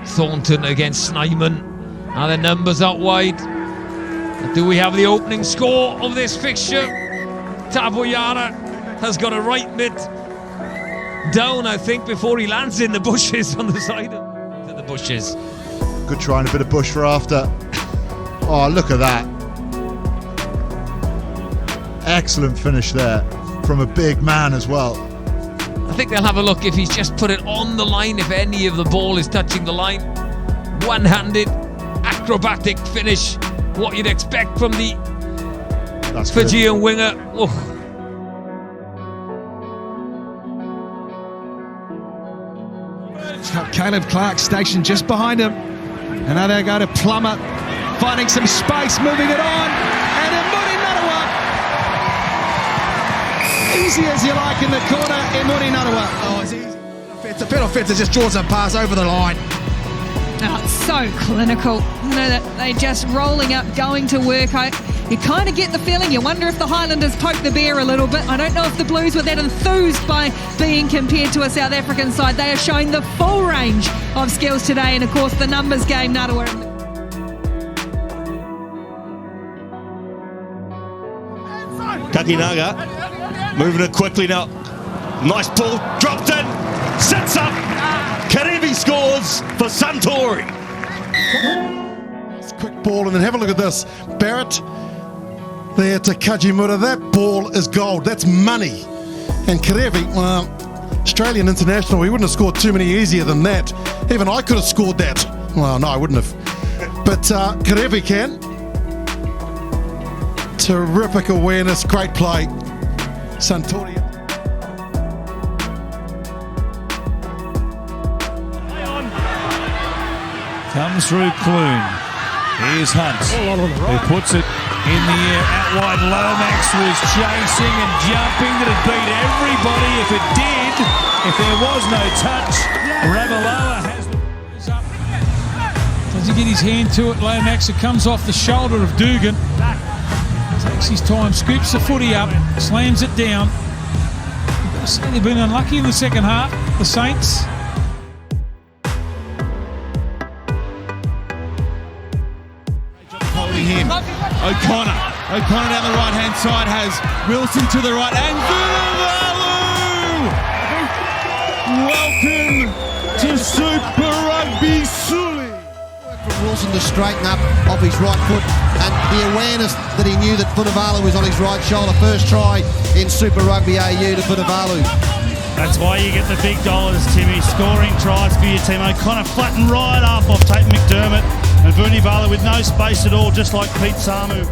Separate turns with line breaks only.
Thornton against Snyman. Now their numbers out wide. Do we have the opening score of this fixture? Tavoyara has got a right mid down, I think, before he lands in the bushes on the side of the bushes.
Good try and a bit of bush for after. Oh, look at that. Excellent finish there from a big man as well.
I think they'll have a look if he's just put it on the line, if any of the ball is touching the line. One-handed, acrobatic finish. What you'd expect from the Fijian winger. Oh.
Caleb Clark stationed just behind him. And now they go to Plummer, finding some space, moving it on. And Emori Narawa. Easy as you like in the corner, Emori Narawa.
Oh, it's easy. The Fiddle Fitzer just draws a pass over the line.
Oh, it's so clinical. You know, that they just rolling up, going to work. You kind of get the feeling, you wonder if the Highlanders poked the bear a little bit. I don't know if the Blues were that enthused by being compared to a South African side. They are showing the full range of skills today, and of course the numbers game, Narawa.
Kakinaga moving it quickly now. Nice ball, dropped in, sets up. Kerevi scores for Suntory.
Quick ball, and then have a look at this. Barrett there to Kajimura. That ball is gold. That's money. And Kerevi, well, Australian international, he wouldn't have scored too many easier than that. Even I could have scored that. Well, no, I wouldn't have. But Kerevi can. Terrific awareness, great play. Suntory.
Comes through Clune. Here's Hunt, who puts it in the air out wide. Lomax was chasing and jumping. That it beat everybody if it did. If there was no touch, Ravalawa has the up. Does he get his hand to it? Lomax, it comes off the shoulder of Dugan. Takes his time, scoops the footy up, slams it down. They've been unlucky in the second half, the Saints.
Him. O'Connor down the right hand side has Wilson to the right and Vunivalu! Welcome to Super Rugby Suli.
From Wilson to straighten up off his right foot, and the awareness that he knew that Vunivalu was on his right shoulder. First try in Super Rugby AU to Vunivalu.
That's why you get the big dollars, Timmy. Scoring tries for your team. O'Connor flattened right up off Tate McDermott. And Vunivalu with no space at all, just like Pete Samu.